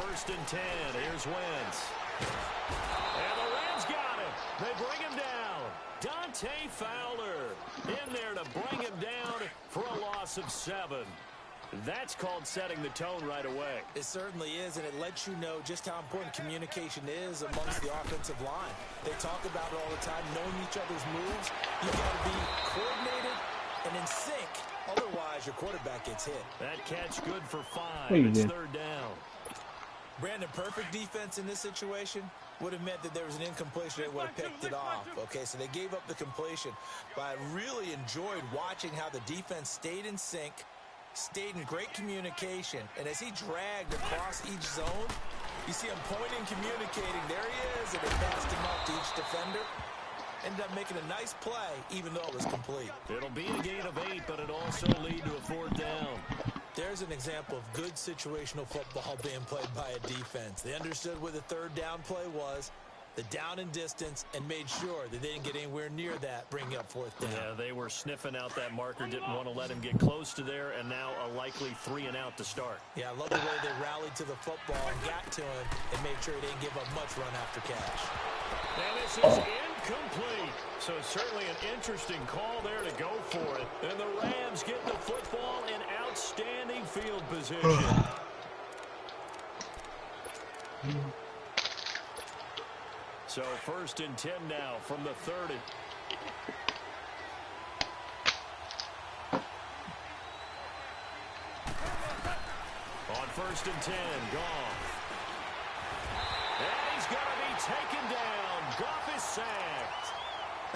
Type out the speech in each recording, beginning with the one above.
first and 10. Here's Wentz. And the Rams got him. They bring him down. Dante Fowler in there to bring him down for a loss of 7. That's called setting the tone right away. It certainly is, and it lets you know just how important communication is amongst the offensive line. They talk about it all the time, knowing each other's moves. You've got to be coordinated and in sync. Otherwise, your quarterback gets hit. That catch good for 5. It's third down. Brandon, perfect defense in this situation would have meant that there was an incompletion. They would have picked it off. Okay, so they gave up the completion. But I really enjoyed watching how the defense stayed in sync, stayed in great communication. And as he dragged across each zone, you see him pointing, communicating. There he is, and they passed him up to each defender. Ended up making a nice play, even though it was complete. It'll be a gain of 8, but it also lead to a 4th down. There's an example of good situational football being played by a defense. They understood where the third down play was, the down and distance, and made sure that they didn't get anywhere near that, bringing up 4th down. Yeah, they were sniffing out that marker, didn't want to let him get close to there, and now a likely 3 and out to start. Yeah, I love the way they rallied to the football and got to him and made sure they didn't give up much run after catch. And this is incomplete. So certainly an interesting call there to go for it. And the Rams get the football in outstanding field position. So first and 10 now from the 30. On first and 10, Goff. And he's going to be taken down. Goff is sacked.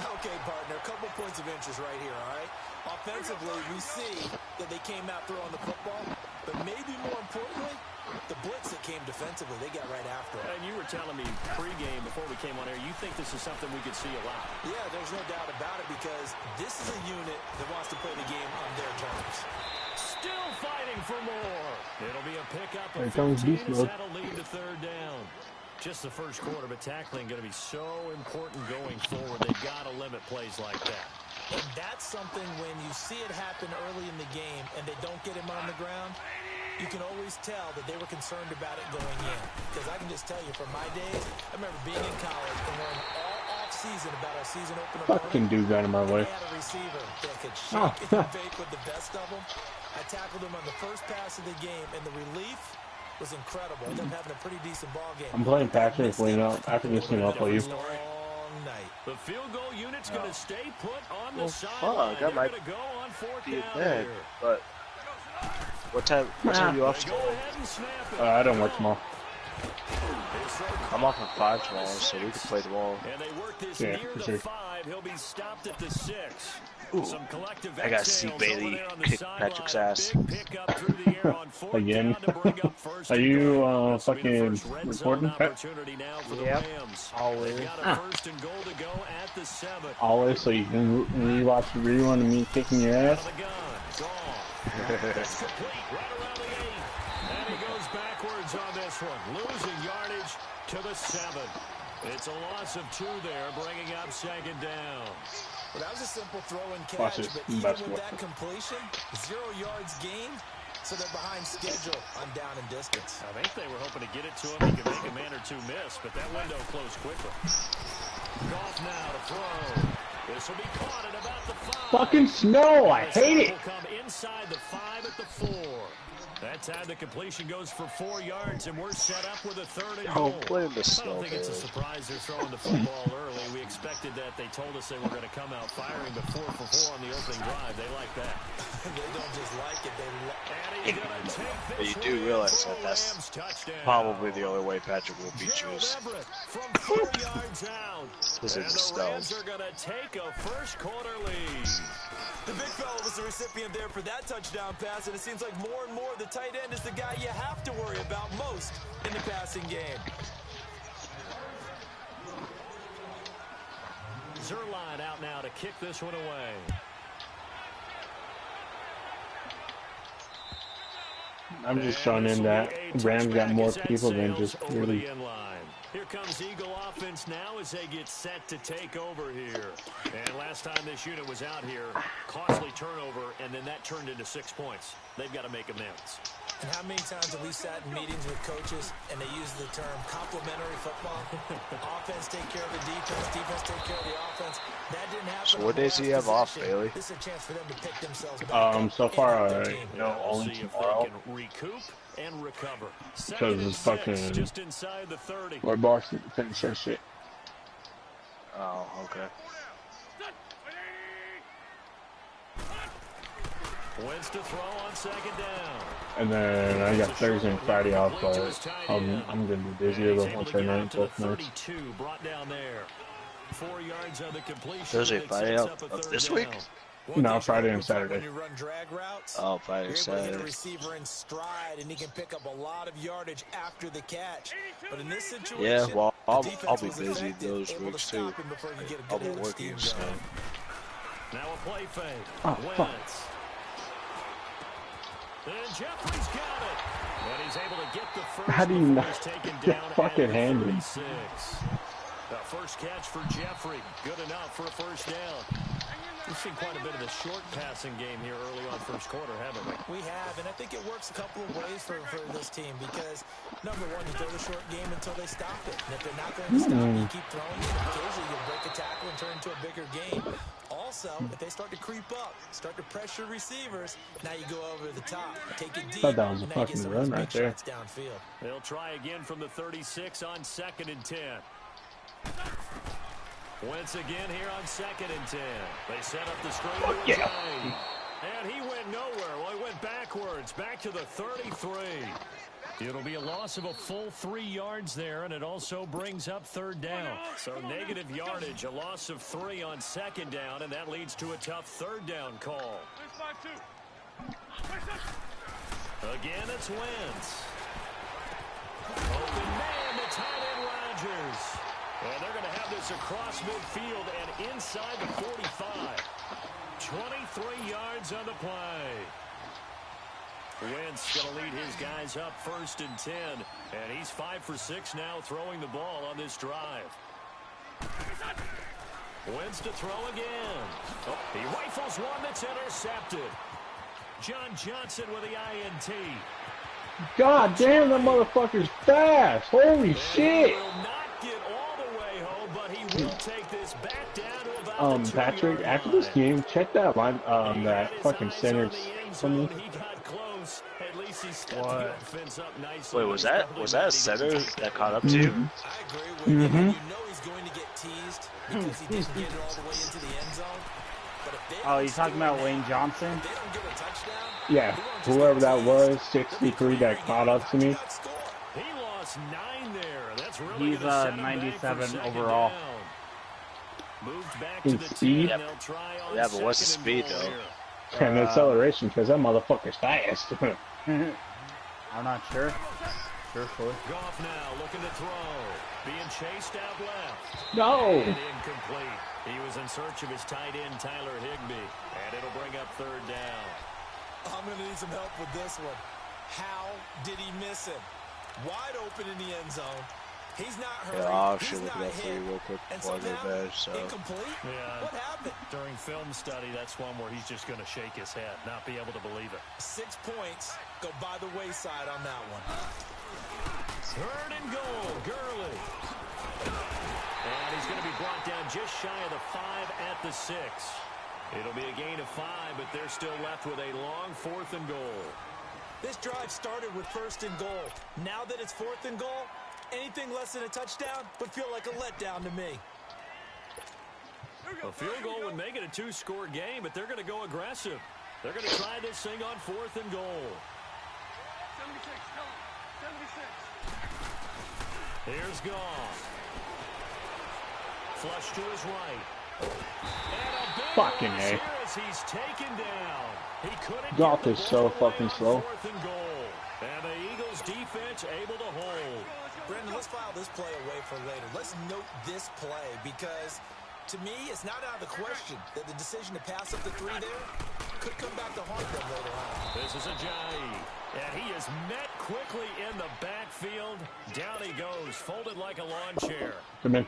Okay, partner, a couple points of interest right here, all right? Offensively, we see that they came out throwing the football, but maybe more importantly, the blitz that came defensively, they got right after it. And you were telling me pregame before we came on air, you think this is something we could see a lot. Yeah, there's no doubt about it because this is a unit that wants to play the game on their terms. Still fighting for more. It'll be a pickup of 15 as that'll lead to third down. Just the first quarter, but tackling going to be so important going forward. They've got to limit plays like that. And that's something when you see it happen early in the game and they don't get him on the ground, you can always tell that they were concerned about it going in. Because I can just tell you from my days, I remember being in college and learning all off-season about our season opener. Fucking dude got in my way. They had a receiver that could shake and fake with the best of them. I tackled him on the first pass of the game, and the relief was incredible. I ended up having a pretty decent ball game. I'm playing Patrick after this game. I'll play you. The field goal unit's going to stay put on the sideline. They're going to go on 4th down here. But what time are you off tomorrow? I don't work tomorrow. I'm off at 5 tomorrow, so we can play tomorrow. And they work this Yeah, near for the sure. 5. He'll be stopped at the 6. Ooh, Some collective I got to see Bailey kick Patrick's ass. Again? Are you fucking recording, Pat? Yep, always. Always, so you can rewatch the rerun of me kicking your ass? It's complete right around the 8. And he goes backwards on this one, losing yardage to the 7. It's a loss of 2 there, bringing up 2nd down. Well, that was a simple throw and catch, but even with that completion, 0 yards gained, so they're behind schedule on down and distance. I think they were hoping to get it to him. He could make a man or 2 miss, but that window closed quickly. Goff now to throw. This will be caught at about the 5. Fucking snow! I hate it! Will come inside the 5 at the 4. That time the completion goes for 4 yards, and we're set up with a 3rd and goal. Play in the I snow, don't think it's a surprise they're throwing the football early. We expected that. They told us they were going to come out firing, but 4 for 4 on the opening drive. They like that. They don't just like it, And he's going to take But this you do realize that that's probably the only way Patrick will beat you is from 4 yards out. is in And the the snow. Rams are going to take a first quarter lead. The big fella was the recipient there for that touchdown pass, and it seems like more and more the tight end is the guy you have to worry about most in the passing game. Zerline out now to kick this one away. I'm just showing in that Rams got more people than just really. Here comes Eagle offense now as they get set to take over here. And last time this unit was out here, costly turnover, and then that turned into 6 points. They've got to make amends. And how many times have we sat in meetings with coaches and they use the term complementary football? Offense take care of the defense, defense take care of the offense. That didn't happen. So what days do you have off, Bailey? This is a chance for them to pick themselves back up. So far, only See if tomorrow. they can recoup and recover. Because it's fucking... just inside the 30. Or Boston finish that shit. Oh, okay. Wins to throw on second down. And then I got Thursday and Friday off, but I'm gonna be busier the whole tournament both nights. Brought down there. 4 yards on the completion. Thursday, Friday of this week? No, Friday and Saturday. When you run drag routes, Oh, Friday, you're able to hit Saturday. a receiver in stride, and he can pick up a lot of yardage after the catch. But in this situation, Yeah, well, I'll the be defense was busy effective, those able to weeks too. stop him before he could get a I'll good be head of working, steam so. going. Now a play fake. Oh, fuck. Wentz. And Jeffrey's got it. And he's able to get the first. How do you not before he's taken get down fucking at the handed? 36. The first catch for Jeffrey. Good enough for a first down. We've seen quite a bit of the short passing game here early on first quarter, haven't we? We have, and I think it works a couple of ways for this team because, number one, you throw the short game until they stop it. And if they're not going to stop it, you keep throwing it. Occasionally, you'll break a tackle and turn into a bigger game. Also, if they start to creep up, start to pressure receivers, now you go over the top, take it deep, Thought that was a and now you get fucking some of those run right big there. shots downfield. They'll try again from the 36 on 2nd and 10. Wentz again here on 2nd and 10. They set up the screen to yeah. Jay. And he went nowhere. Well, he went backwards, back to the 33. It'll be a loss of a full 3 yards there, and it also brings up 3rd down. So negative yardage, a loss of 3 on 2nd down, and that leads to a tough 3rd down call. Again, it's Wentz. Open man to tight end Rodgers. And they're going to have this across midfield and inside the 45. 23 yards on the play. Wentz going to lead his guys up 1st and 10. And he's 5 for 6 now throwing the ball on this drive. Wentz to throw again. Oh, he rifles one that's intercepted. John Johnson with the INT. God damn, that motherfucker's fast. Holy shit. He will not get all the way home, but he will take this back down to about the Patrick, 2-yard after line. this game, check that line, that fucking center for me. He got close. At least he stepped the offense up nicely. Wait, was that a center that caught up to you? I agree with you. You know he's going to get teased because he didn't get it all the way into the end zone. But if they Oh, you talking about Wayne Johnson? if they don't get a touchdown, Yeah, whoever that was, 63, that caught up to me. He lost 9 there. That's really He's gonna set him back 97 for 2nd overall. down. Moved back In to the 10, speed? and they'll try on Yeah, but what's the 2nd and speed, goal though? here. And acceleration, because that motherfucker's fast. I'm not sure. Truthfully. Goff now looking to throw. Being chased out left. No! And incomplete. He was in search of his tight end, Tyler Higbee. And it'll bring up 3rd down. I'm going to need some help with this one. How did he miss him? Wide open in the end zone. He's not hurt. Yeah, I'll He's shoot not that for you hit. real quick And before I go to somehow, bed. So incomplete? Yeah. What happened? During film study, that's one where he's just going to shake his head, not be able to believe it. 6 points go by the wayside on that one. 3rd and goal, Gurley. And he's going to be brought down just shy of the 5 at the 6. It'll be a gain of 5, but they're still left with a long 4th and goal. This drive started with 1st and goal. Now that it's 4th and goal, anything less than a touchdown would feel like a letdown to me. A field goal would make it a 2-score game, but they're going to go aggressive. They're going to try this thing on 4th and goal. 76. Here's Goff. Flush to his right. And a big Fucking loss A. here as he's taken down. He couldn't Goff get the is so ball away fucking on slow. 4th and goal. And the Eagles defense able to hold. Brandon, let's file this play away for later. Let's note this play because, to me, it's not out of the question that the decision to pass up the 3 there could come back to haunt them later on. This is Ajayi. And he is met quickly in the backfield. Down he goes, folded like a lawn chair. Come in.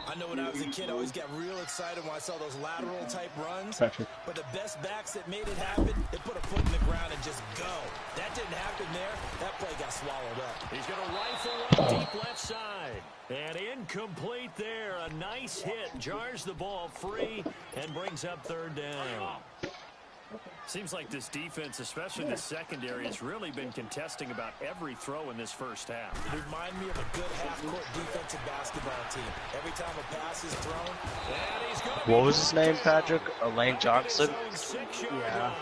I know when I was a kid, I always got real excited when I saw those lateral type runs. Patrick. But the best backs that made it happen, they put a foot in the ground and just go. That didn't happen there. That play got swallowed up. He's going to rifle one deep left side. And incomplete there. A nice hit. Jars the ball free and brings up third down. Seems like this defense, especially the secondary, has really been contesting about every throw in this first half. Remind me of a good half-court defensive basketball team. Every time a pass is thrown. What was his name, Patrick? Elaine Johnson? Yeah.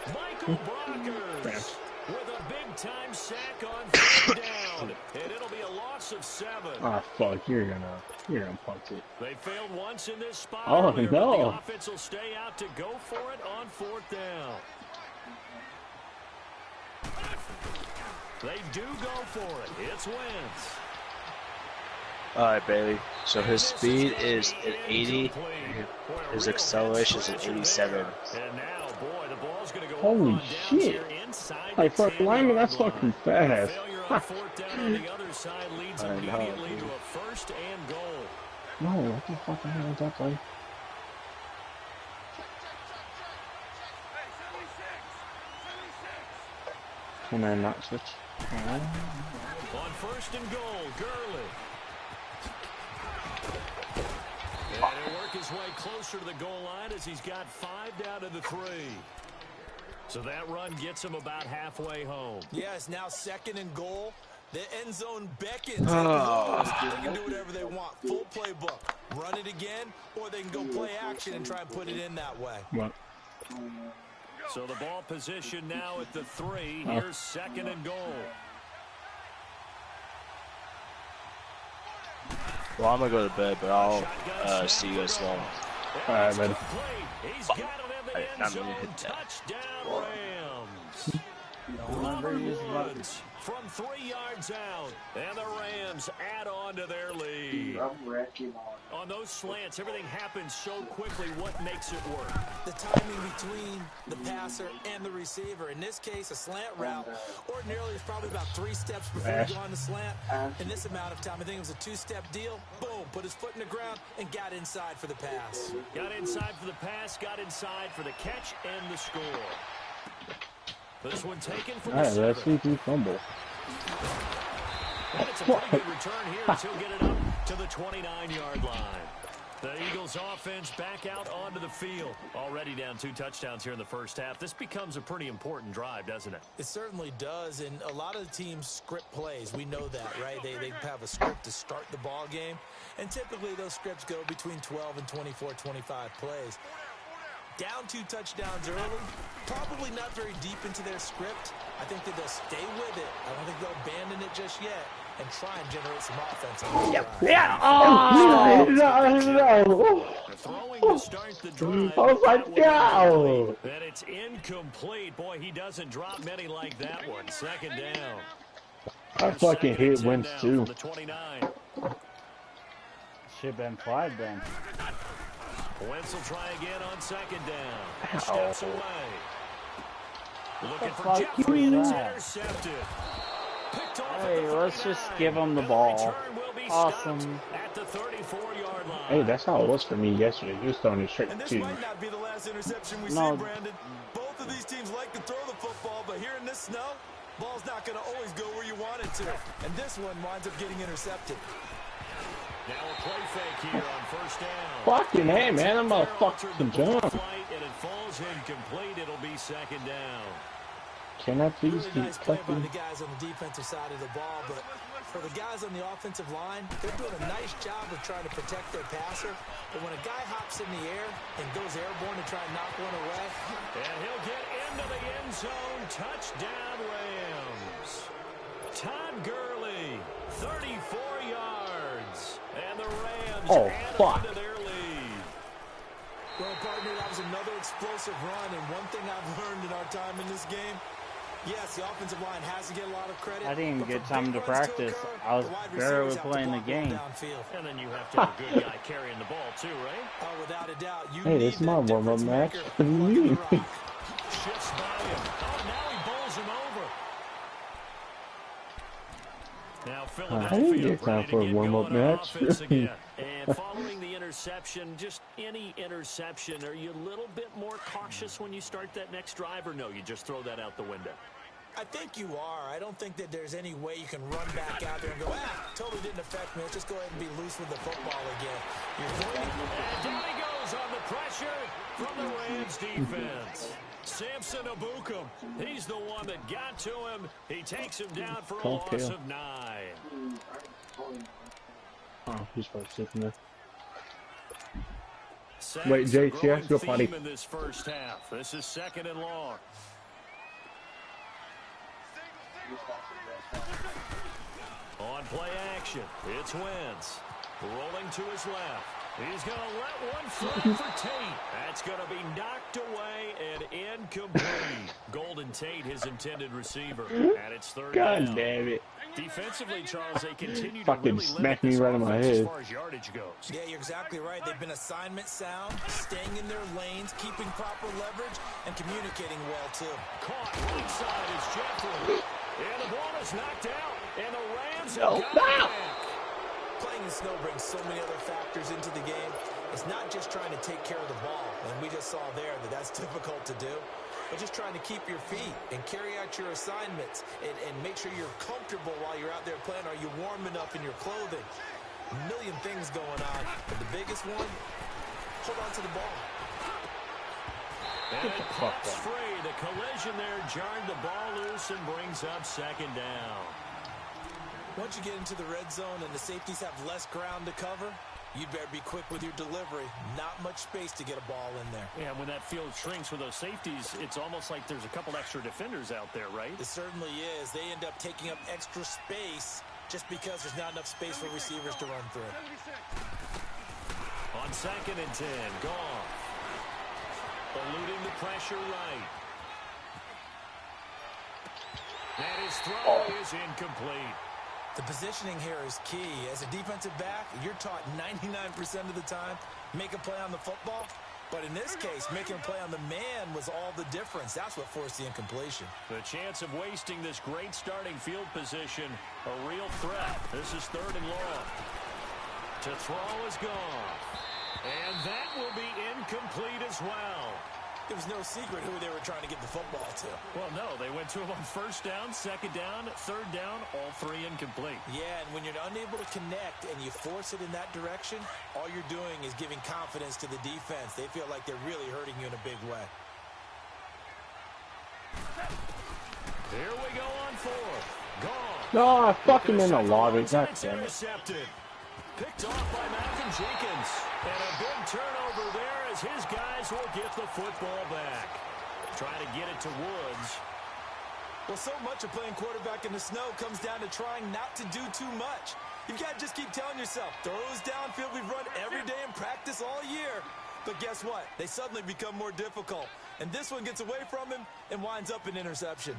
Michael Brockers with a big-time sack on third down. And it'll be a loss of 7. Ah, fuck, you're gonna punch it. They failed once in this spot. Oh, earlier, no. But the offense will stay out to go for it on 4th down. They do go for it. It's Wentz. Alright, Bailey. So his speed is at 80. His acceleration is at 87. And now, boy, the ball's going to go Holy on shit. here inside Like, the for a lineman, that's 10-yard fucking line. fast. Failure on 4th down on the other side leads I know, immediately dude. to a 1st and goal. No, what the fucking hell is that play? Can I not switch? On 1st and goal, Gurley. And he'll work his way closer to the goal line as he's got 5 down to the 3. So that run gets him about halfway home. Yeah, it's now 2nd and goal. The end zone beckons. Oh. They can do whatever they want. Full playbook. Run it again, or they can go play action and try and put it in that way. What? So the ball position now at the 3. Here's 2nd and goal. Well, I'm going to go to bed, but I'll see you guys tomorrow. Alright, buddy. He's got it in the end I'm zone. gonna hit that. Touchdown, Rams. Don't ever use the button. Woods from 3 yards out, and the Rams add on to their lead. On those slants, everything happens so quickly. What makes it work? The timing between the passer and the receiver. In this case, a slant route ordinarily is probably about 3 steps before you go on the slant. In this amount of time, I think it was a 2-step deal. Boom, put his foot in the ground and got inside for the pass. Got inside for the pass, got inside for the catch, and the score. This one taken from the Alright, let's 7. see if we fumble. And it's a pretty good return here as he'll get it up to the 29-yard line. The Eagles offense back out onto the field. Already down 2 touchdowns here in the first half. This becomes a pretty important drive, doesn't it? It certainly does, and a lot of the teams script plays. We know that, right? They have a script to start the ball game, and typically those scripts go between 12 and 24, 25 plays. Down 2 touchdowns early, probably not very deep into their script. I think that they'll stay with it. I don't think they'll abandon it just yet and try and generate some offense on this drive. Yeah! Oh! No! Throwing to start the drive. I was like, no! And it's incomplete. Boy, he doesn't drop many like that one. 2nd down. I fucking hit Wentz too. The 29. Should have been flagged then. Wentz will try again on 2nd down. Steps away. Looking for fuck Jeffrey, and it's that? intercepted. Picked off Hey, at the let's just 39. give him the And ball. return will be Awesome. stopped at the 34-yard line. Hey, that's how it was for me yesterday. He was throwing it straight And this to might not be the last interception we No. see, Brandon. Both of these teams like to throw the football, but here in this snow, ball's not going to always go where you want it to. And this one winds up getting intercepted. Now a play fake here on 1st down. Fucking hey, man, I'm gonna fucking jump. Flight, and it falls incomplete. It'll be 2nd down. Can I please Really keep nice play by fucking... the guys on the defensive side of the ball, but for the guys on the offensive line, they're doing a nice job of trying to protect their passer. But when a guy hops in the air and goes airborne to try and knock one away, And he'll get into the end zone. Touchdown, Rams. Todd Gurley, 34 yards. And the Rams add on to their lead. well, partner, that was another explosive run. And one thing I've learned in our time in this game, yes, the offensive line has to get a lot of credit. I didn't even but get for time big to runs practice. occur, I was the wide barely receivers have to playing the block well game. downfield. And then you have to have a good guy carrying the ball, too, right? Oh, without a doubt. You Hey, need this is my that warm-up difference match. maker What do you like The mean? Rock. Shifts by him. Oh, now he bowls him over. Now I didn't Philadelphia get time ready for to a get warm-up going on match. offense again. And following the interception, just any interception, are you a little bit more cautious when you start that next drive, or no, you just throw that out the window? I think you are. I don't think that there's any way you can run back out there and go, totally didn't affect me. Let's just go ahead and be loose with the football again. And down he goes on the pressure from the Rams defense. Samson Abukum, he's the one that got to him. He takes him down for a loss of 9. Oh, he's probably sitting there. Sacks Wait, Jay, a growing yes, go potty. theme in this first half. This is 2nd and long. On play action, it's Wentz. Rolling to his left. He's going to let one fly for Tate. That's going to be knocked away and incomplete. Golden Tate, his intended receiver. And it's 3rd down. God damn it. Defensively, Charles, they continue to Fucking really smack limit me this right in my offense as head. far as yardage goes. Yeah, you're exactly right. They've been assignment sound, staying in their lanes, keeping proper leverage, and communicating well, too. Caught right side is Jeffrey. And the ball is knocked out. And the Rams No, have got it no. back. Playing in snow brings so many other factors into the game. It's not just trying to take care of the ball, and we just saw there that that's difficult to do, but just trying to keep your feet and carry out your assignments and make sure you're comfortable while you're out there playing. Are you warm enough in your clothing? A million things going on, but the biggest one, hold on to the ball. And it pops free. The collision there jarred the ball loose and brings up 2nd down. Once you get into the red zone and the safeties have less ground to cover, you'd better be quick with your delivery. Not much space to get a ball in there. Yeah, when that field shrinks with those safeties, it's almost like there's a couple extra defenders out there, right? It certainly is. They end up taking up extra space just because there's not enough space for receivers to run through. On 2nd and 10, Goff. Eluding the pressure right. And his throw is incomplete. The positioning here is key. As a defensive back, you're taught 99% of the time, make a play on the football. But in this case, making a play on the man was all the difference. That's what forced the incompletion. The chance of wasting this great starting field position, a real threat. This is 3rd and long. To throw is gone. And that will be incomplete as well. It was no secret who they were trying to get the football to. Well, no, they went to him on 1st down, 2nd down, 3rd down, all 3 incomplete. Yeah, and when you're unable to connect and you force it in that direction, all you're doing is giving confidence to the defense. They feel like they're really hurting you in a big way. Here we go on 4th. Gone. No, I fucking in the lobby. God damn it. Intercepted. Picked off by Malcolm Jenkins. And a big turnover there as his guys will get the football back. Trying to get it to Woods. Well, so much of playing quarterback in the snow comes down to trying not to do too much. You've got to just keep telling yourself, throws downfield we've run every day in practice all year. But guess what? They suddenly become more difficult. And this one gets away from him and winds up an interception.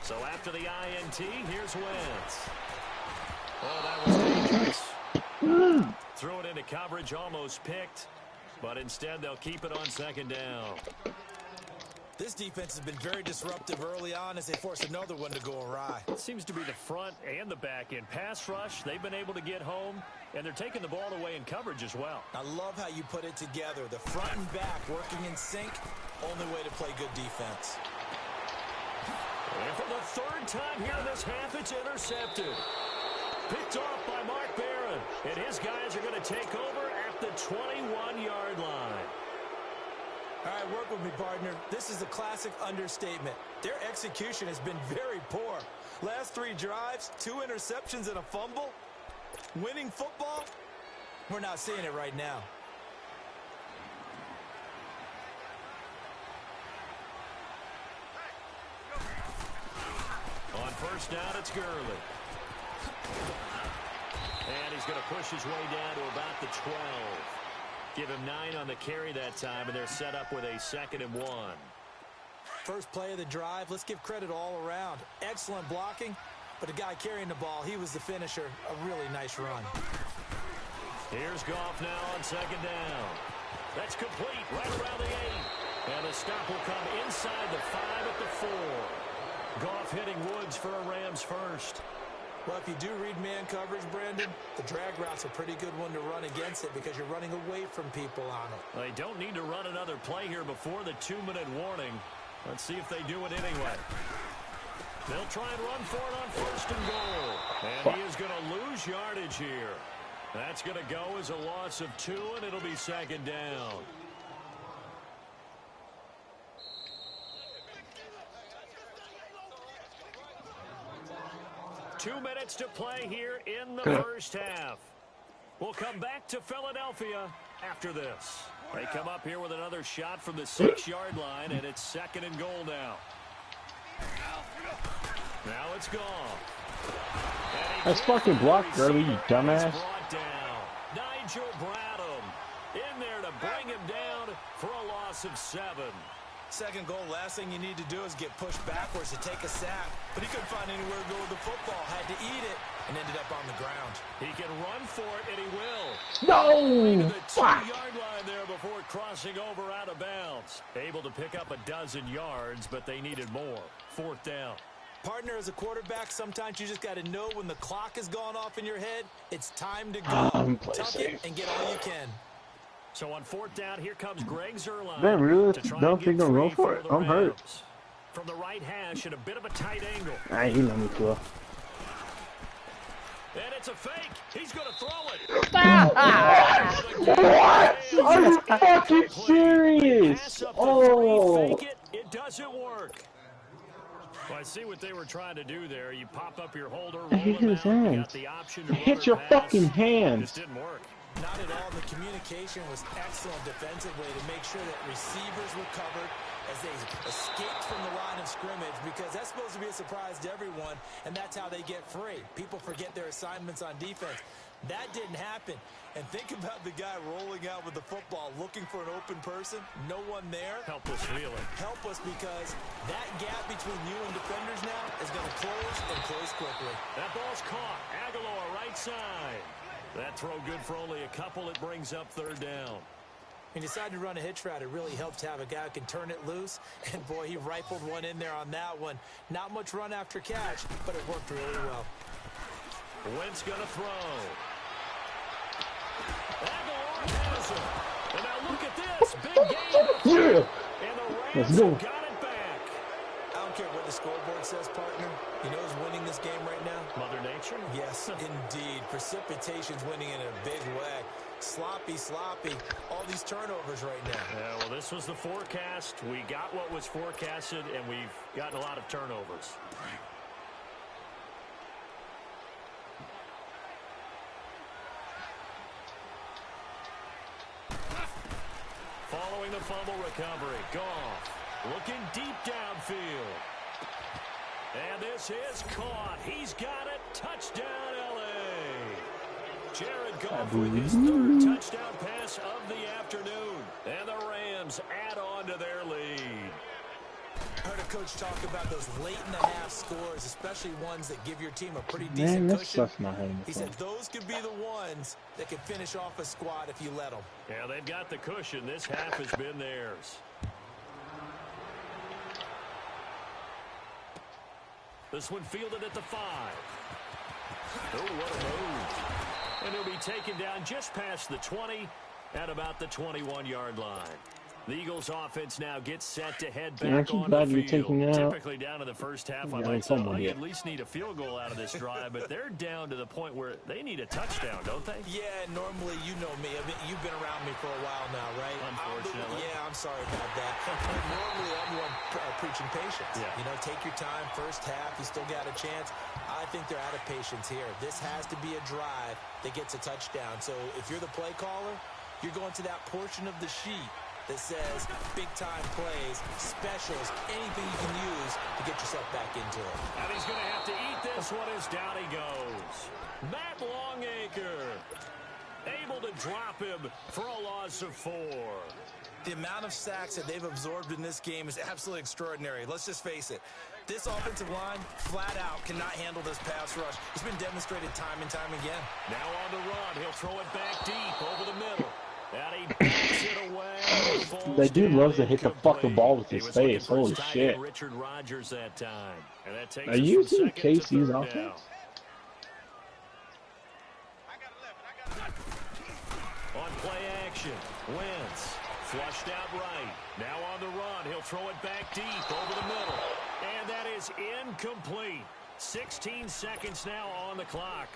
So after the INT, here's Wentz. Oh, that was dangerous. Threw it into coverage, almost picked. But instead, they'll keep it on 2nd down. This defense has been very disruptive early on as they force another one to go awry. It seems to be the front and the back end. Pass rush, they've been able to get home, and they're taking the ball away in coverage as well. I love how you put it together. The front and back working in sync, only way to play good defense. And for the 3rd time here in this half, it's intercepted. Picked off by Mark Barron. And his guys are going to take over at the 21-yard line. All right, work with me, partner. This is a classic understatement. Their execution has been very poor. Last 3 drives, 2 interceptions and a fumble. Winning football? We're not seeing it right now. On 1st down, it's Gurley. And he's going to push his way down to about the 12. Give him 9 on the carry that time, and they're set up with a 2nd and 1. First play of the drive, let's give credit all around. Excellent blocking, but the guy carrying the ball, he was the finisher. A really nice run. Here's Goff now on 2nd down. That's complete right around the 8. And the stop will come inside the 5 at the 4. Goff hitting Woods for a Rams first. Well, if you do read man coverage, Brandon, the drag route's a pretty good one to run against it because you're running away from people on it. They don't need to run another play here before the 2-minute warning. Let's see if they do it anyway. They'll try and run for it on 1st and goal. And he is going to lose yardage here. That's going to go as a loss of 2, and it'll be 2nd down. Two minutes to play here in the first half. We'll come back to Philadelphia after this. They come up here with another shot from the 6-yard line, and it's 2nd and goal now. Now it's gone. That's fucking blocked early, you dumbass. Nigel Bradham in there to bring him down for a loss of 7. 2nd goal, last thing you need to do is get pushed backwards to take a sack. But he couldn't find anywhere to go with the football. Had to eat it and ended up on the ground. He can run for it, and he will. No! The 2-yard line there before crossing over out of bounds. Able to pick up a dozen yards, but they needed more. 4th down. Partner, as a quarterback, sometimes you just got to know when the clock has gone off in your head, it's time to go. Tuck it and get all you can. So on 4th down, here comes Greg Zuerlein. They really don't think they'll go for it. I'm hurt. From the right hash at a bit of a tight angle. He let me go. And it's a fake. He's going to throw it. What? Are you fucking serious? Oh. It doesn't work. Well, I see what they were trying to do there. You pop up your holder, roll Hit him his out. You hands. got the option to Hit run your or pass. fucking It hands. just didn't work. Not at all. The communication was excellent defensively to make sure that receivers were covered as they escaped from the line of scrimmage, because that's supposed to be a surprise to everyone, and that's how they get free. People forget their assignments on defense. That didn't happen. And think about the guy rolling out with the football, looking for an open person, no one there. Helpless feeling. Helpless, because that gap between you and defenders now is going to close and close quickly. That ball's caught. Aguilar right side. That throw good for only a couple. It brings up 3rd down. He decided to run a hitch route. It really helped to have a guy who can turn it loose. And, boy, he rifled one in there on that one. Not much run after catch, but it worked really well. Wentz going to throw. Aguilar has him. And now look at this. Big game. Yeah. And the Rams Let's go. got it back. I don't care what the scoreboard says, partner. You know who's winning this game right now? Mother Nature? Yes, indeed. Precipitation's winning in a big way. Sloppy. All these turnovers right now. Yeah, well, this was the forecast. We got what was forecasted, and we've gotten a lot of turnovers. Following the fumble recovery, Goff looking deep downfield. And this is caught. He's got it. Touchdown, L.A. Jared Goff with his 3rd touchdown pass of the afternoon. And the Rams add on to their lead. I heard a coach talk about those late-in-the-half scores, especially ones that give your team a pretty decent Man, cushion. that's my hand. He said those could be the ones that could finish off a squad if you let them. Yeah, they've got the cushion. This half has been theirs. This one fielded at the 5. Oh, what a move. And he'll be taken down just past the 20 at about the 21-yard line. The Eagles offense now gets set to head back on the field. Typically down in the first half, I might say, well, you at least need a field goal out of this drive, but they're down to the point where they need a touchdown, don't they? Yeah, normally, you know me. I mean, you've been around me for a while now, right? Unfortunately. I'm sorry about that. Normally, I'm the one preaching patience. Yeah. You know, take your time. First half, you still got a chance. I think they're out of patience here. This has to be a drive that gets a touchdown. So if you're the play caller, you're going to that portion of the sheet that says big-time plays, specials, anything you can use to get yourself back into it. And he's going to have to eat this one as down he goes. Matt Longacre able to drop him for a loss of 4. The amount of sacks that they've absorbed in this game is absolutely extraordinary. Let's just face it. This offensive line, flat out, cannot handle this pass rush. It's been demonstrated time and time again. Now on the run. He'll throw it back deep over the middle. And he backs it away. That dude loves to hit the fucking ball with his He was face. looking Holy for his tight shit. end, Richard Rodgers that time. And that takes Are us you from using second to KC's third offense? down. On play action, Wentz flushed out right. Now on the run, he'll throw it back deep over the middle. And that is incomplete. 16 seconds now on the clock.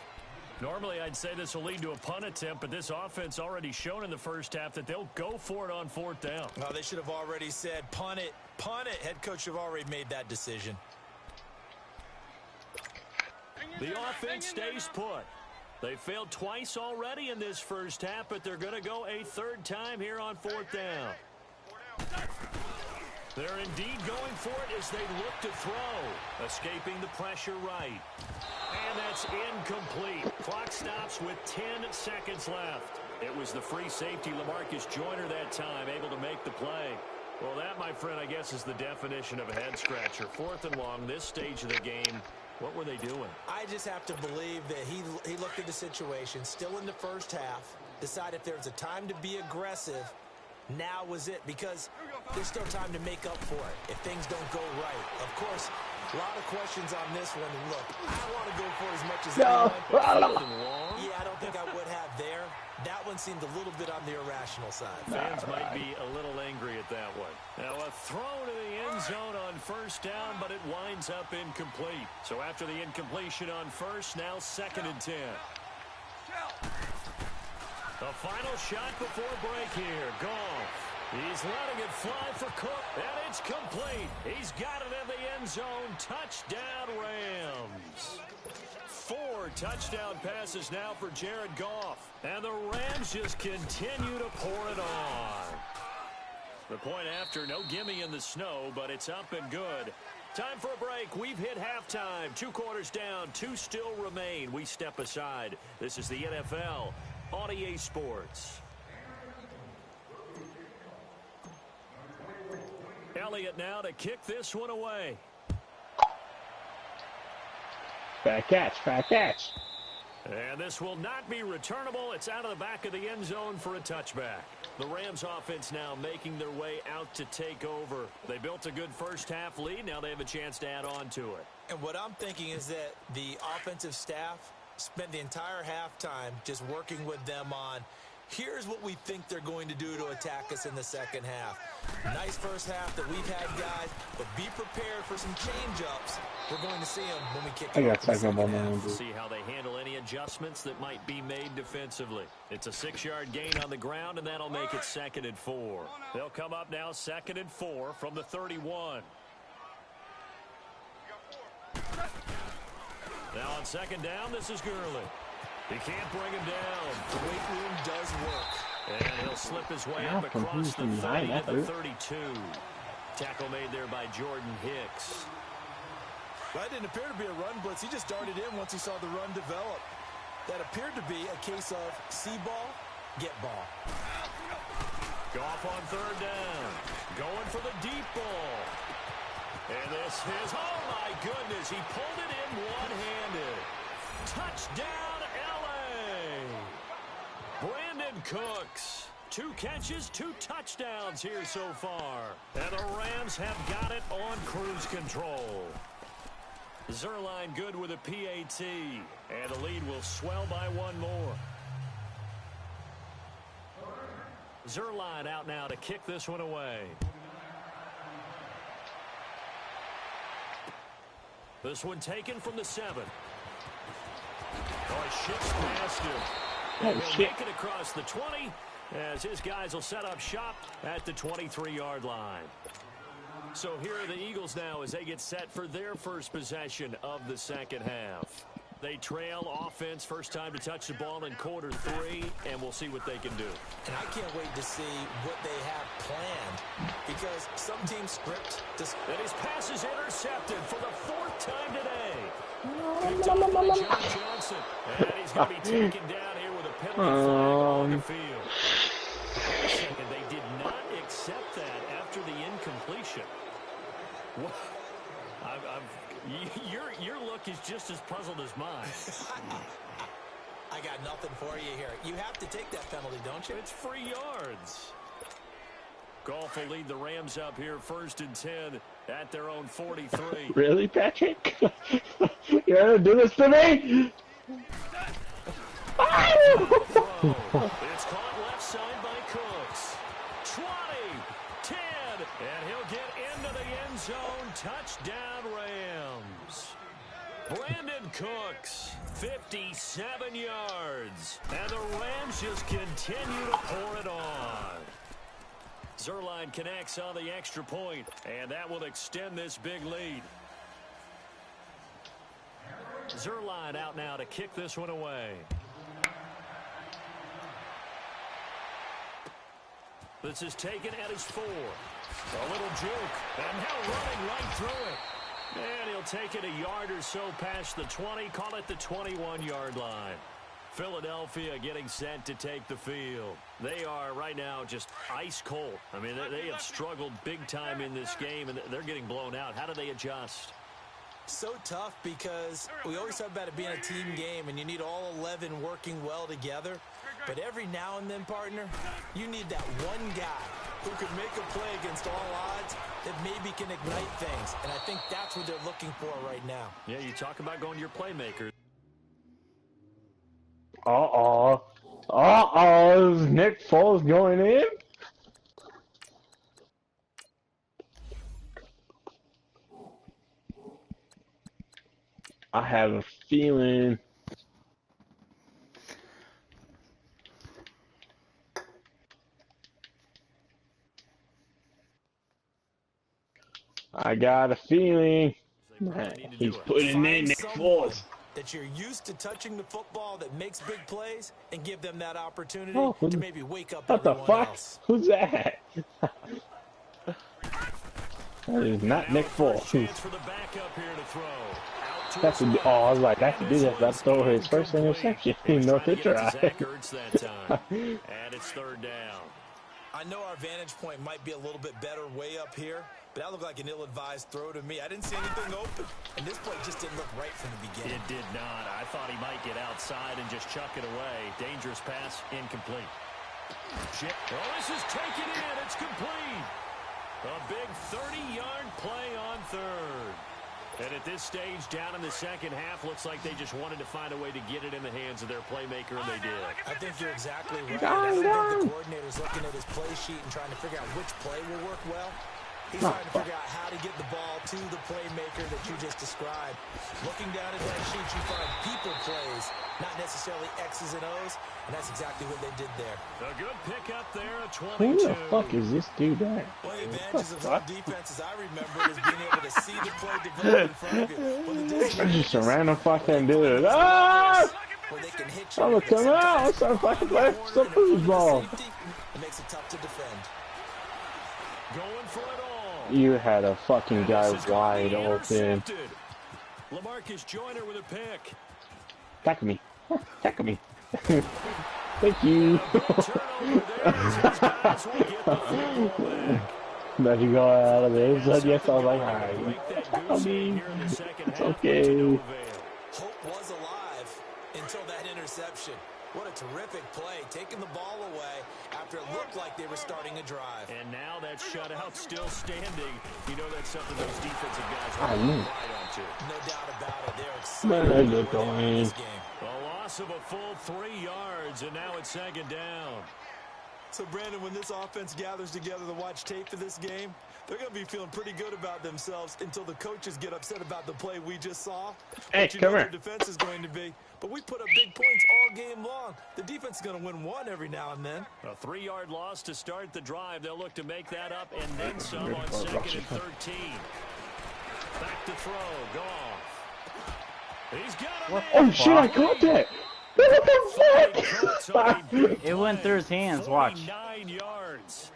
Normally, I'd say this will lead to a punt attempt, but this offense already shown in the first half that they'll go for it on fourth down. Oh, they should have already said, punt it, punt it. Head coach should have already made that decision. The offense stays put. They failed twice already in this first half, but they're going to go a third time here on fourth down. They're indeed going for it as they look to throw. Escaping the pressure right. And that's incomplete. Clock stops with 10 seconds left. It was the free safety, LaMarcus Joyner, that time, able to make the play. Well, that, my friend, I guess is the definition of a head-scratcher. Fourth and long, this stage of the game. What were they doing? I just have to believe that he looked at the situation, still in the first half, decided if there was a time to be aggressive, now was it, because there's still time to make up for it if things don't go right. Of course, a lot of questions on this one, and look, I want to go for it as much as anyone. Yeah, I don't think I would have there. That one seemed a little bit on the irrational side. Fans might be a little angry at that one. Now a throw to the end zone on first down, but it winds up incomplete. So after the incompletion on first, now 2nd and 10. The final shot before break here. Goff. He's letting it fly for Cook, and it's complete. He's got it in the end zone. Touchdown, Rams. 4 touchdown passes now for Jared Goff. And the Rams just continue to pour it on. The point after, no gimme in the snow, but it's up and good. Time for a break. We've hit halftime. 2 quarters down, 2 still remain. We step aside. This is the NFL on EA Sports. Elliott now to kick this one away. Fat catch, fat catch. And this will not be returnable. It's out of the back of the end zone for a touchback. The Rams offense now making their way out to take over. They built a good first half lead. Now they have a chance to add on to it. And what I'm thinking is that the offensive staff spent the entire halftime just working with them on, here's what we think they're going to do to attack us in the second half. Nice first half that we've had, guys, but be prepared for some change-ups. We're going to see them when we kick I got off the second second on half. See how they handle any adjustments that might be made defensively. It's a 6-yard gain on the ground, and that'll make it 2nd and 4. They'll come up now 2nd and 4 from the 31. Now on 2nd down, this is Gurley. He can't bring him down. The weight room does work. And he'll slip his way up across the 30 to the 32. Tackle made there by Jordan Hicks. That didn't appear to be a run blitz. He just darted in once he saw the run develop. That appeared to be a case of see ball, get ball. Goff on 3rd down. Going for the deep ball. And this is, oh my goodness, he pulled it in one-handed. Touchdown, L.A. Brandon Cooks. 2 catches, 2 touchdowns here so far. And the Rams have got it on cruise control. Zerline good with a PAT. And the lead will swell by 1 more. Zerline out now to kick this one away. This one taken from the 7. Oh, he shifts past him. And he'll make it across the 20 as his guys will set up shop at the 23-yard line. So here are the Eagles now as they get set for their first possession of the second half. They trail offense, first time to touch the ball in quarter 3, and we'll see what they can do. And I can't wait to see what they have planned, because some teams script this. And his pass is intercepted for the 4th time today. Picked up by John Johnson. And he's going to be taken down here with a penalty flag on the field. Wait a second, they did not accept that after the incompletion. What? Your look is just as puzzled as mine. I got nothing for you here. You have to take that penalty, don't you? It's free yards. Goff will lead the Rams up here 1st and 10 at their own 43. Really, Patrick? You're gonna do this to me? It's caught left side by Cooks. 20, 10, and he'll get into the end zone. Touchdown, Rams. Brandon Cooks, 57 yards. And the Rams just continue to pour it on. Zerline connects on the extra point, and that will extend this big lead. Zerline out now to kick this one away. This is taken at his 4. A little juke, and now running right through it. And he'll take it a yard or so past the 20, call it the 21-yard line. Philadelphia getting set to take the field. They are right now just ice cold. I mean, they have struggled big time in this game, and they're getting blown out. How do they adjust? So tough because we always talk about it being a team game, and you need all 11 working well together. But every now and then, partner, you need that one guy who can make a play against all odds that maybe can ignite things. And I think that's what they're looking for right now. Yeah, you talk about going to your playmakers. Is Nick Foles going in? I have a feeling. I got a feeling that he's putting in Nick Foles. That you're used to touching the football that makes big plays and give them that opportunity to maybe wake up what the everyone fuck? else. Who's that? That is not Nick Foles. That's a, I was like, that's the dude that's about to throw his first interception. No picture. And it's 3rd down. I know our vantage point might be a little bit better way up here, but that looked like an ill-advised throw to me. I didn't see anything open, and this play just didn't look right from the beginning. It did not. I thought he might get outside and just chuck it away. Dangerous pass, incomplete. Oh, this is taken in. It's complete. A big 30-yard play on 3rd. And at this stage, down in the second half, looks like they just wanted to find a way to get it in the hands of their playmaker, and they did. I think you're exactly right. I don't think the coordinator's looking at his play sheet and trying to figure out which play will work well. He's trying to figure out how to get the ball to the playmaker that you just described. Looking down at that sheet, you find people plays, not necessarily X's and O's, and that's exactly what they did there. A good pick up there, a 22. Who the fuck is this dude at? One of the advantages of home defense, as I remember, is being able to see the play develop in front of you. I'm just a random fucking dude. Ah! I'm gonna come out. I'm starting fucking play some football. It makes it tough to defend. Going for it all. You had a fucking guy wide open. LaMarcus Joyner with a pick. Tackle me. Tackle me. Thank you. Now you go out of there. So yes, I was like, alright. I mean, it's okay. Hope was alive until that interception. What a terrific play, taking the ball away after it looked like they were starting a drive. And now that shutout still standing. You know that's something those defensive guys are know. right onto. No doubt about it. They're excited about this game. A loss of a full 3 yards, and now it's 2nd down. So, Brandon, when this offense gathers together to watch tape for this game, they're going to be feeling pretty good about themselves until the coaches get upset about the play we just saw. Hey, come here. Their defense is going to be. But we put up big points all game long. The defense is going to win one every now and then. A 3-yard loss to start the drive. They'll look to make that up and then some on 2nd and 13. Back to throw. Goff. He's got him. Oh shit, I caught that. What the fuck? It went through his hands, watch. 49 yards.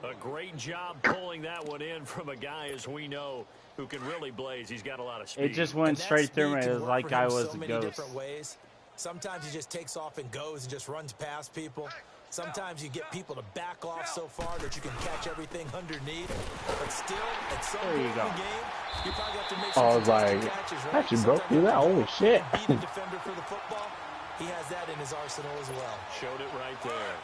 A great job pulling that one in from a guy, as we know, who can really blaze. He's got a lot of speed. It just went straight through me. It was like I was a ghost. Sometimes he just takes off and goes and just runs past people. Sometimes you get people to back off so far that you can catch everything underneath. But still, at some point in the game, you probably have to make some catches, right? I actually broke through that. Holy shit. Beat a defender for the football. he has that in his arsenal as well. Showed it right there.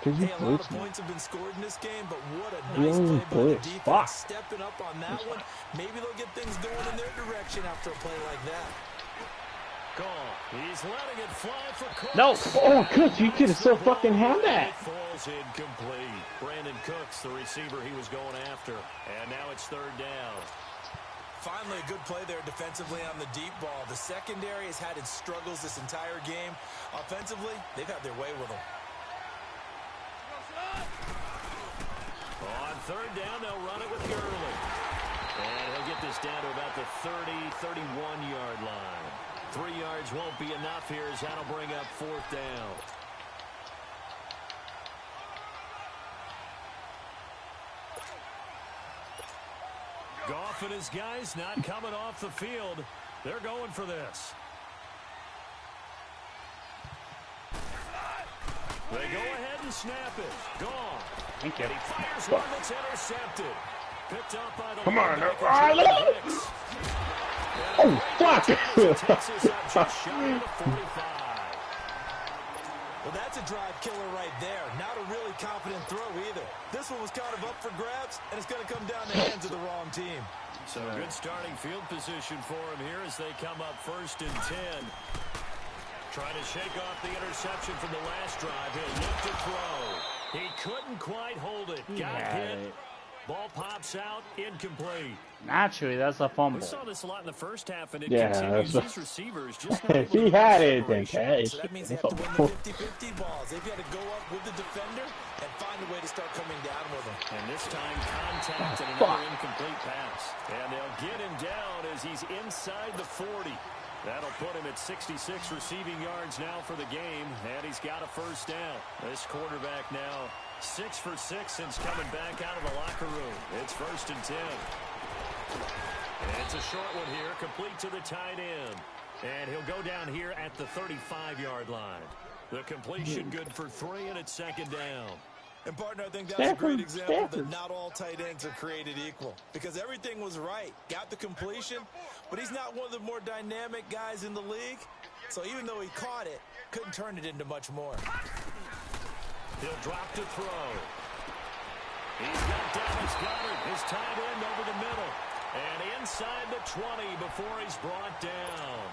Hey, a lot of points have been scored in this game, but what a nice play by the defense. Stepping up on that one. Maybe they'll get things going in their direction after a play like that. He's letting it fly for Cooks. No. Oh, Cooks, you could have so fucking had that. Falls incomplete. Brandon Cooks, the receiver he was going after. And now it's third down. Finally, a good play there defensively on the deep ball. The secondary has had its struggles this entire game. Offensively, they've had their way with them. On third down, they'll run it with Gurley. And he'll get this down to about the 30, 31-yard line. 3 yards won't be enough here as that'll bring up fourth down. Goff and his guys not coming off the field. They're going for this. They go ahead and snap it. Goff. Thank you. And he fires one that's intercepted. Picked up by the Come on. Hicks. Oh, fuck. Takes us up just shy of the 45. Well, that's a drive killer right there. Not a really confident throw either. This one was kind of up for grabs, and it's going to come down the hands of the wrong team. So good starting field position for him here as they come up 1st and 10. Trying to shake off the interception from the last drive. He'll look to throw. He couldn't quite hold it. Got hit. Ball pops out, incomplete. Naturally, that's a fumble. We saw this a lot in the first half, and it Yeah, continues. These receivers just not if able he to had make it, then separation. So that means they have to win the 50-50 balls. They've got to go up with the defender and find a way to start coming down with him. And this time, contact and another incomplete pass. And they'll get him down as he's inside the 40. That'll put him at 66 receiving yards now for the game, and he's got a first down. This quarterback now 6 for 6 since coming back out of the locker room. It's 1st and 10. And it's a short one here, complete to the tight end. And he'll go down here at the 35-yard line. The completion good for 3, and it's 2nd down. And, partner, I think that's a great example that not all tight ends are created equal. Because everything was right. Got the completion, but he's not one of the more dynamic guys in the league. So even though he caught it, couldn't turn it into much more. He'll drop to throw. He's got Dallas Goedert, his tight end, over the middle. And inside the 20 before he's brought down.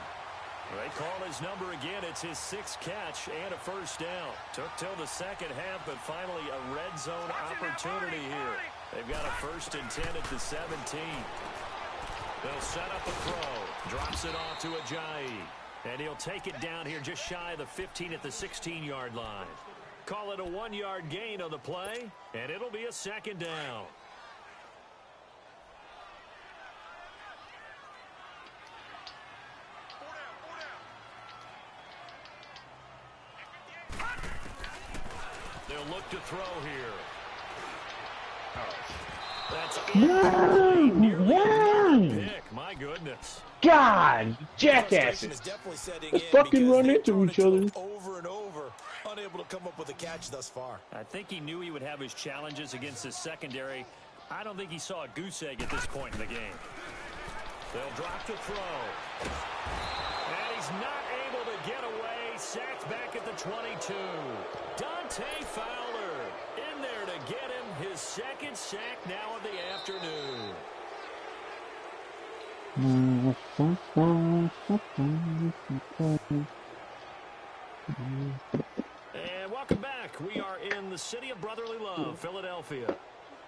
They call his number again. It's his 6th catch and a first down. Took till the second half, but finally a red zone opportunity here. They've got a 1st and 10 at the 17. They'll set up a throw. Drops it off to Ajayi. And he'll take it down here just shy of the 15 at the 16-yard line. Call it a 1-yard gain on the play, and it'll be a 2nd down. They'll look to throw here. That's pick. My goodness. God, jackasses. Let's fucking run into each other. Over and over, unable to come up with a catch thus far. I think he knew he would have his challenges against his secondary. I don't think he saw a goose egg at this point in the game. They'll drop to throw. And he's not able to get away. Sacked back at the 22. Dante Fowler in there to get him his 2nd sack now of the afternoon. And welcome back. We are in the city of brotherly love, Philadelphia.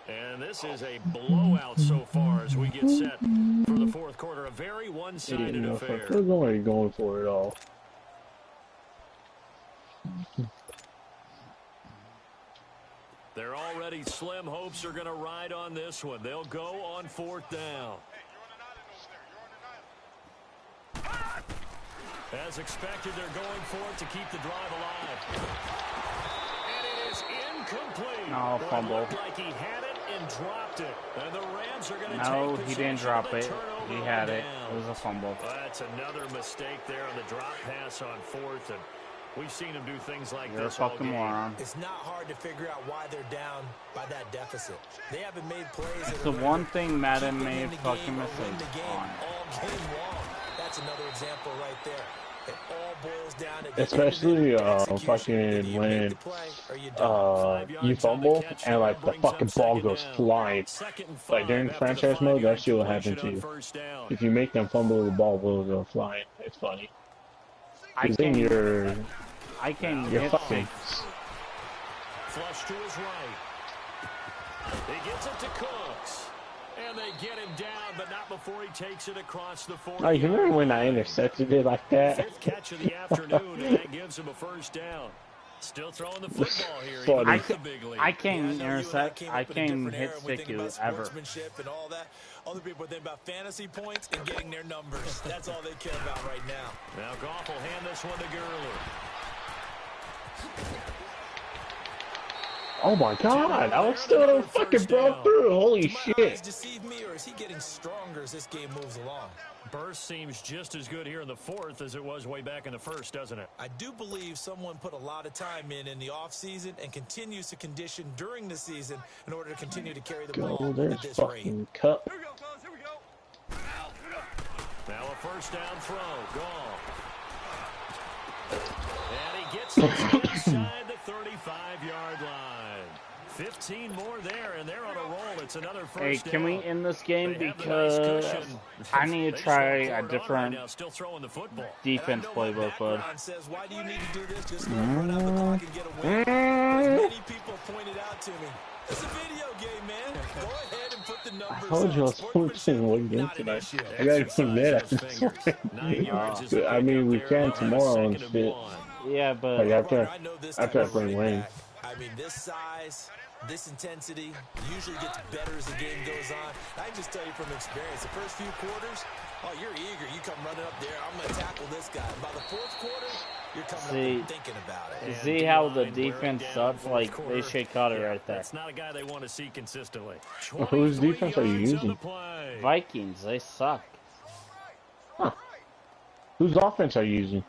And this is a blowout so far as we get set for the 4th quarter. A very one-sided affair. They're going for it all. They're already slim hopes are going to ride on this one. They'll go on 4th down. As expected, they're going for it to keep the drive alive. And it is incomplete. No, fumble. It looked like he had it and dropped it. And the Rams are going to No, take he didn't drop it. He had it. Down. It was a fumble. That's another mistake there on the drop pass on 4th. And we've seen him do things like You're this a all fucking game. moron. It's not hard to figure out why they're down by that deficit. They haven't made plays. It's the one thing Madden made fucking mistakes on. All game long. That's another example right there. It all boils down to Especially fucking when you fumble and like the fucking ball goes flying. Like during franchise mode, that shit will happen to you. If you make them fumble, the ball will go flying. It's funny. I Then can you're hit fucking. Flush to his right. He gets it to Cooks. And they get him down, but not before he takes it across the 40. Oh, you remember when I intercepted it like that? Fifth catch of the afternoon, and that gives him a first down. Still throwing the football here. I can't intercept. I can't hit stick you ever. And all that. Other people think about fantasy points and getting their numbers. That's all they care about right now. Now Goff will hand this one to Gurley. Oh my god, Alex still fucking broke through. Holy shit. Deceive me, or is he getting stronger as this game moves along? Burst seems just as good here in the fourth as it was way back in the first, doesn't it? I do believe someone put a lot of time in the offseason and continues to condition during the season in order to continue to carry the ball at this rate. Cup. Here we go, fellas. Here we go. Now a first down throw. Goff. And he gets it inside the 35-yard line. 15 more there, and they're on a roll. It's another first Hey, can we end this game because I need to try a different defense playbook, bud. Says, why do you need to do this? Just run out the clock and get a win. Many people pointed out to me. It's a video game, man. Go ahead and put the numbers. I told you I was watching one game tonight. I gotta admit, I mean, we can tomorrow and shit. Yeah, but like after I play Wayne. I mean, this size, this intensity usually gets better as the game goes on. I can just tell you from experience, the first few quarters, oh, you're eager. You come running up there. I'm going to tackle this guy. By the fourth quarter, you're coming up and thinking about it. See how the defense sucks? Like, they should cut it right there. That's not a guy they want to see consistently. Whose defense are you using? Vikings. They suck. Huh. Whose offense are you using?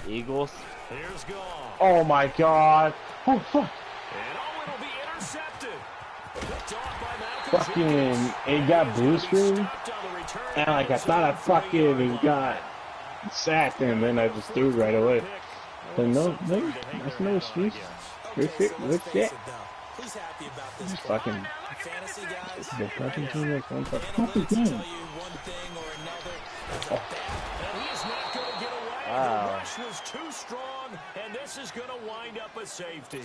Eagles. Here's Goff. Oh my god. Oh fuck. And oh, it'll be intercepted. Fucking, it got blue screen. And like I thought I fucking got sacked, and then I just threw it right away. But no, that's no excuse. Good shit. Who's happy about this? Fucking. Fantasy guys. The fucking team like one fucking game. Wow. The rush was too strong, and this is going to wind up a safety.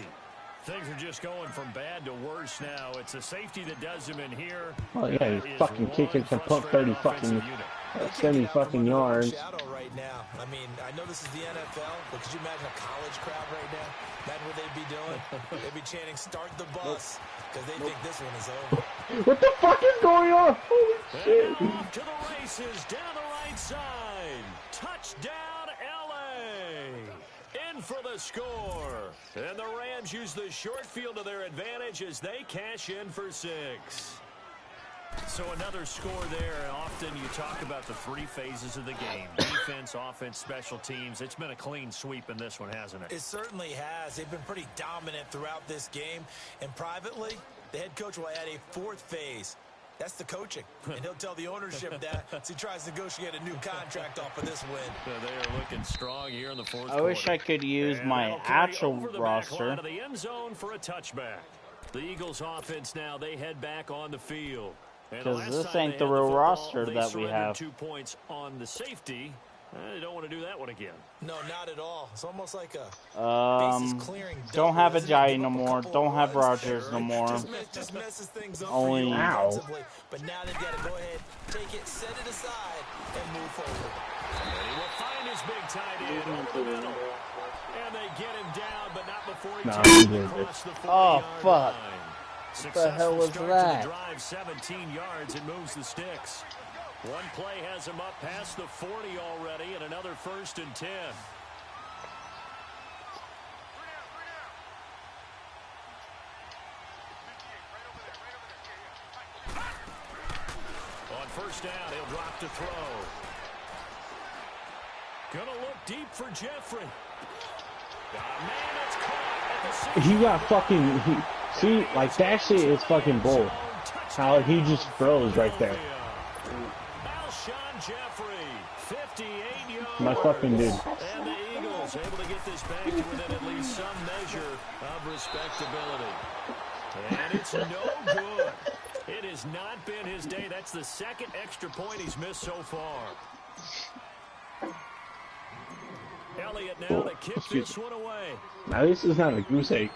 Things are just going from bad to worse now. It's a safety that does him in here. Oh yeah, he's fucking kicking from pump 30 fucking 70 fucking yards. Right now. I mean, I know this is the NFL, but could you imagine a college crowd right now? Imagine what they'd be doing. They'd be chanting, "Start the bus," because they think this one is over. What the fuck is going on? Holy shit! Off to the races down the right side. Touchdown, LA! In for the score. And the Rams use the short field to their advantage as they cash in for 6. So another score there. Often you talk about the 3 phases of the game. Defense, offense, special teams. It's been a clean sweep in this one, hasn't it? It certainly has. They've been pretty dominant throughout this game. And privately, the head coach will add a 4th phase. That's the coaching. And he'll tell the ownership that as he tries to negotiate a new contract off of this win. They are looking strong here in the 4th I wish I could use my actual roster. To the end zone for a touchback. The Eagles offense now, they head back on the field. Because this ain't the real roster that we have. 2 points on the safety. They don't want to do that one again. No, not at all. It's almost like a don't have Ajayi no more. Don't have Rodgers no more. Just messes things up Only now. But now they've got to go ahead, take it, set it aside, and move forward. And he will find his big tight end over the middle. And they get him down, but not before he takes it across the 40-yard fuck. line. What the hell was that? To the drive, 17 yards, and moves the sticks. One play has him up past the 40 already, and another 1st and 10. On 1st down, he'll drop to throw. Gonna look deep for Jeffrey. Man, it's caught. He got fucking. See, like that shit is fucking bull. How he just froze right there. Jeffrey. 58 yards. My fucking dude. And the Eagles able to get this back to within at least some measure of respectability. And it's no good. It has not been his day. That's the second extra point he's missed so far. Elliott now to kick this one away. Now this is not a goose egg.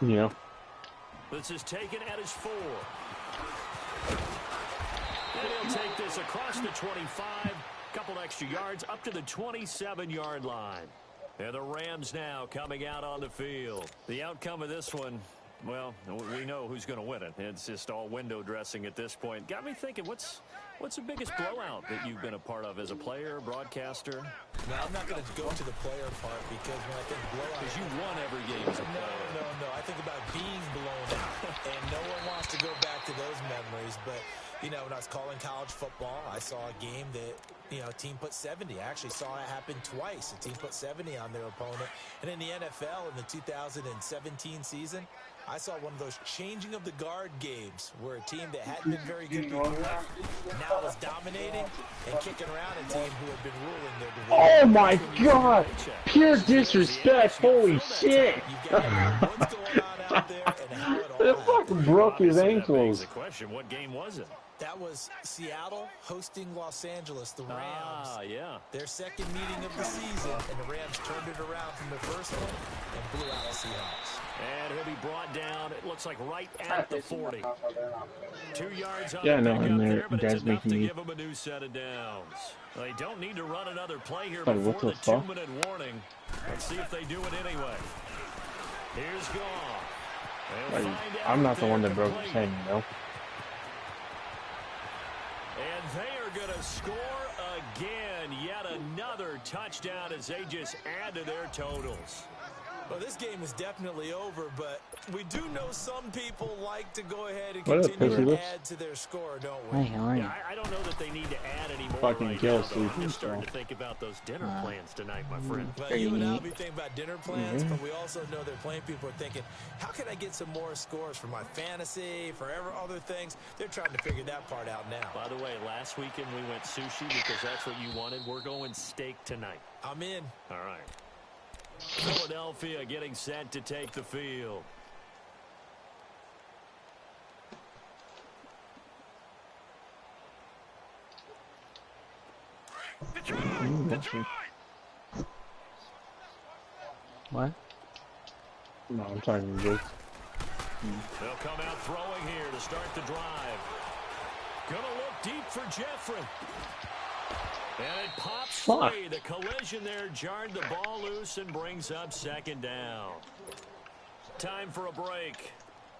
You know. This is taken at his 4. And he'll take this across the 25. Couple extra yards up to the 27-yard line. And the Rams now coming out on the field. The outcome of this one, well, we know who's going to win it. It's just all window dressing at this point. Got me thinking, what's the biggest blowout that you've been a part of as a player, broadcaster? No, I'm not going to go to the player part because when I think blowout... Because you won every game as a player. No. I think about being blown out. And no one wants to go back to those memories. But, you know, when I was calling college football, I saw a game that, you know, a team put 70. I actually saw it happen twice. A team put 70 on their opponent. And in the NFL in the 2017 season, I saw one of those changing of the guard games where a team that hadn't been very good before now was dominating and kicking around a team who had been ruling their division. Oh my god! Pure disrespect! Holy shit! It fucking broke his ankles. The question, what game was it? That was Seattle hosting Los Angeles, the Rams. Ah, yeah. Their second meeting of the season, and the Rams turned it around from the first one and blew out the Seahawks. And he'll be brought down, it looks like right at the 40. 2 yards on yeah, the no, pickup there, but it's guys enough to making me... give him a new set of downs. They don't need to run another play here Sorry, before the fuck? 2-minute warning. Let's see if they do it anyway. Here's Goff. I'm not the one that broke his hand, you know? And they are going to score again. Yet another touchdown as they just add to their totals. Well, this game is definitely over, but we do know some people like to go ahead and continue to add to their score, don't we? Yeah, I don't know that they need to add any more fucking right kill now, I'm just starting to think about those dinner plans tonight, my friend. Well, you and I will be thinking about dinner plans, but we also know they're playing people are thinking, how can I get some more scores for my fantasy, for other things? They're trying to figure that part out now. By the way, last weekend we went sushi because that's what you wanted. We're going steak tonight. I'm in. All right. Philadelphia getting set to take the field. What? No, I'm talking to you. They'll come out throwing here to start the drive. Gonna look deep for Jeffrey. And it pops free. The collision there jarred the ball loose and brings up second down. Time for a break.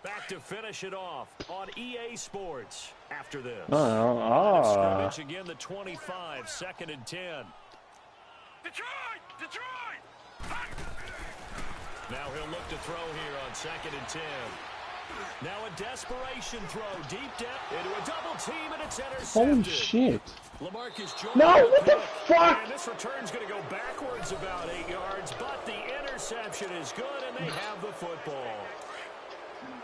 Back to finish it off on EA Sports after this. Scrimmage again, the 25, 2nd and 10. Detroit! Now he'll look to throw here on 2nd and 10. Now a desperation throw, deep depth into a double team, and it's intercepted. Holy shit. LaMarcus Jordan. No, what the fuck? And this return's going to go backwards about 8 yards, but the interception is good, and they have the football.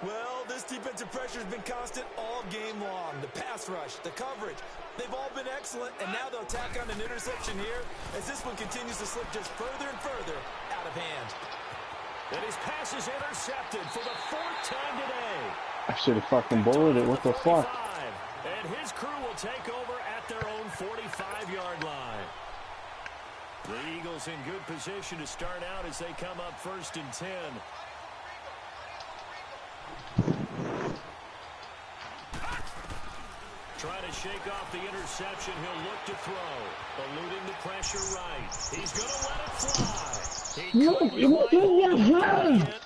Well, this defensive pressure has been constant all game long. The pass rush, the coverage, they've all been excellent, and now they'll tack on an interception here as this one continues to slip just further and further out of hand. And his pass is intercepted for the 4th time today. I should have fucking bowled it. What the fuck? And his crew will take over at their own 45-yard line. The Eagles in good position to start out as they come up 1st and 10. Trying to shake off the interception. He'll look to throw. Eluding the pressure right. He's going to let it fly.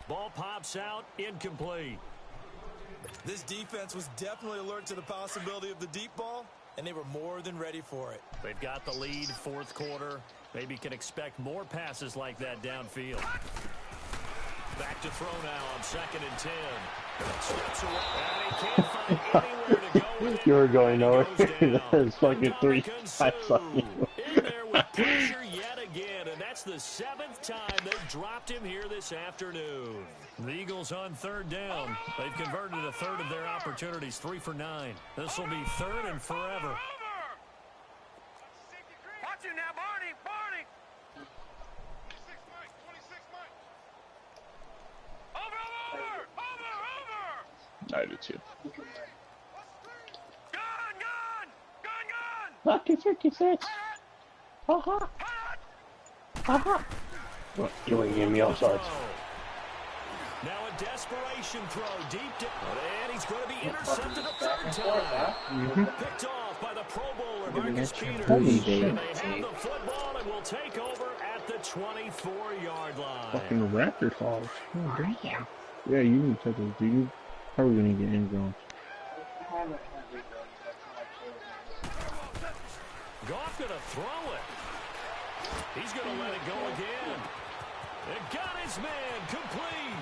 Ball pops out, incomplete. This defense was definitely alert to the possibility of the deep ball, and they were more than ready for it. They've got the lead, 4th quarter. Maybe can expect more passes like that downfield. Back to throw now on 2nd and 10. Steps away, and he can't find anywhere to go. You were going nowhere. There's fucking 3 times on you. In there with pressure yet again, and that's That's the 7th time they've dropped him here this afternoon. The Eagles on 3rd down. They've converted a third of their opportunities, 3 for 9. This will be 3rd and forever. Watch you now, Barney! Barney! I do too. Gun! Lucky 56. Haha. Haha. What? You ain't giving me all sorts. Now a desperation throw deep down, and he's going to be intercepted a 3rd time. Picked off by the Pro Bowler Marcus Peters. And they have the football and will take over at the 24-yard line. Fucking Raptor calls. Oh, damn. Yeah, you can check those, dude. How are we gonna get in zone? Goff gonna throw it. He's gonna let it go again. It got his man complete.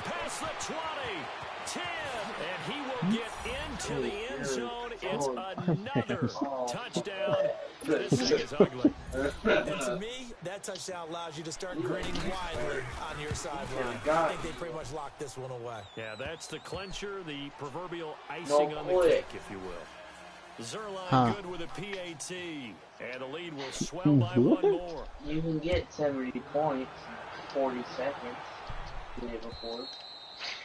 Past the 20, 10, and he will get into the end zone. It's another touchdown. This thing is ugly. And to me, that touchdown allows you to start grinning widely on your sideline. I think they pretty much locked this one away. Yeah, that's the clincher, the proverbial icing on the cake, if you will. Zerline good with a PAT, and the lead will swell by one more. You can get 70 points in 40 seconds the day before.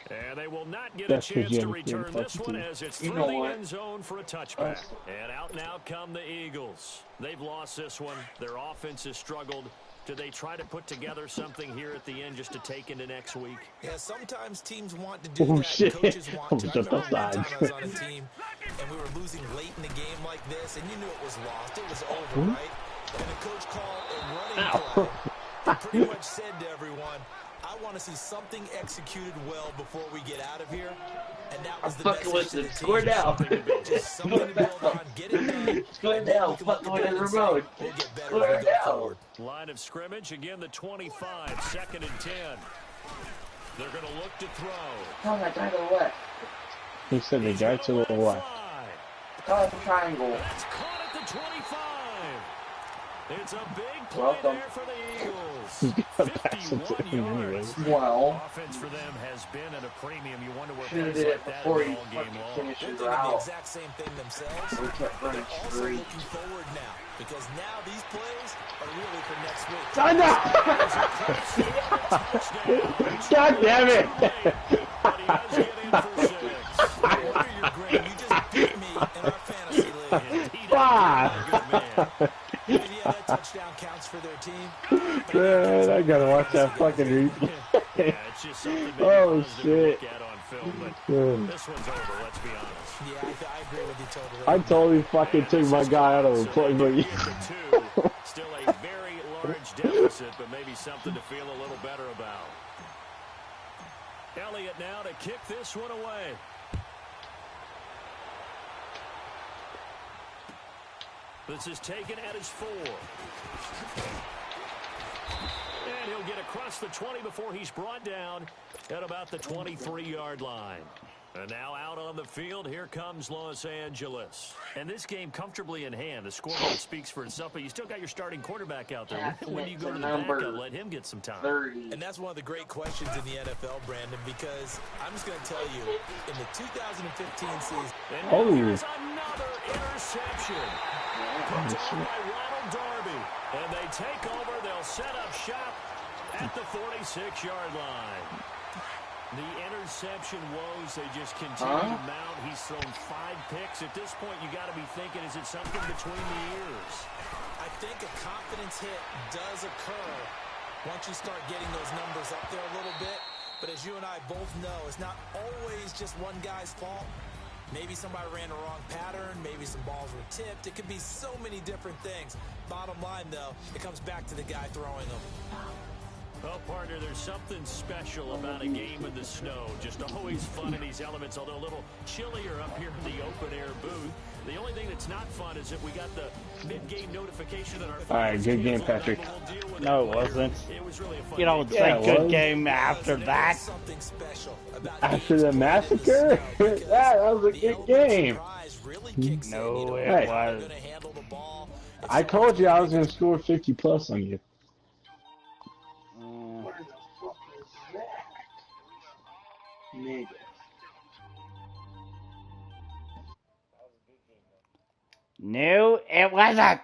And they will not get a chance to return this one as it's through the end zone for a touchback. And out now come the Eagles. They've lost this one. Their offense has struggled. Do they try to put together something here at the end just to take into next week? Yeah, sometimes teams want to do that. Shit. Coaches want to. I remember one Offside. time I was on a team, and we were losing late in the game like this, and you knew it was lost. It was over, right? And the coach called a running play. He pretty much said to everyone, I want to see something executed well before we get out of here. And that was the message to the team. Score now. Just something to build on, get it done. Score now. Fuck with the remote. We'll get better Score as we go now. forward. Line of scrimmage, again the 25, 2nd and 10. They're going to look to throw. Oh, I tried to what? He said they got to the what? Oh, triangle. That's caught at the 25. It's a big play Welcome. there for the Eagles. He's gonna pass it to 51 him yards. anyways. Well, Offense for them has been at a premium. You wonder where should have plays did like it that before are you all game fucking long. finished They're it thinking the out. exact same thing themselves. We kept running Also straight. looking forward now, because now these plays are really for next week. I know! God damn it! But he does get in for 6. No wonder you're great. You just beat me in our fantasy league. Indeed, Ah! a good man. And yeah, that touchdown counts for their team. Man, I gotta watch that fucking replay. Yeah, it's just something maybe Oh, positive to shit. look at on film, but this one's over, let's be honest. Yeah, I agree with you totally. I totally fucking took my guy out of the play, but Game to 2, still a very large deficit, but maybe something to feel a little better about. Elliott now to kick this one away. This is taken at his 4. And he'll get across the 20 before he's brought down at about the 23-yard line. And now out on the field, here comes Los Angeles. And this game comfortably in hand. The scoreboard speaks for itself, but you still got your starting quarterback out there. When you go to the backup, let him get some time. 30. And that's one of the great questions in the NFL, Brandon, because I'm just going to tell you, in the 2015 season... And Oh. here's another interception. Picked off by Ronald Darby. And they take over. They'll set up shop at the 46-yard line. The interception woes, they just continue to mount. He's thrown 5 picks. At this point, you got to be thinking, is it something between the ears? I think a confidence hit does occur once you start getting those numbers up there a little bit. But as you and I both know, it's not always just one guy's fault. Maybe somebody ran the wrong pattern. Maybe some balls were tipped. It could be so many different things. Bottom line, though, it comes back to the guy throwing them. Well, partner, there's something special about a game in the snow. Just always fun in these elements, although a little chillier up here in the open-air booth. The only thing that's not fun is that we got the mid-game notification that our... All right, good game, Patrick. No, it wasn't. It was really a fun You don't game. say Yeah, it good was. game after that. Something special about After the massacre? That was a good game. No, it Hey. was. I told you I was going to score 50 plus on you. Nigga. No, it wasn't.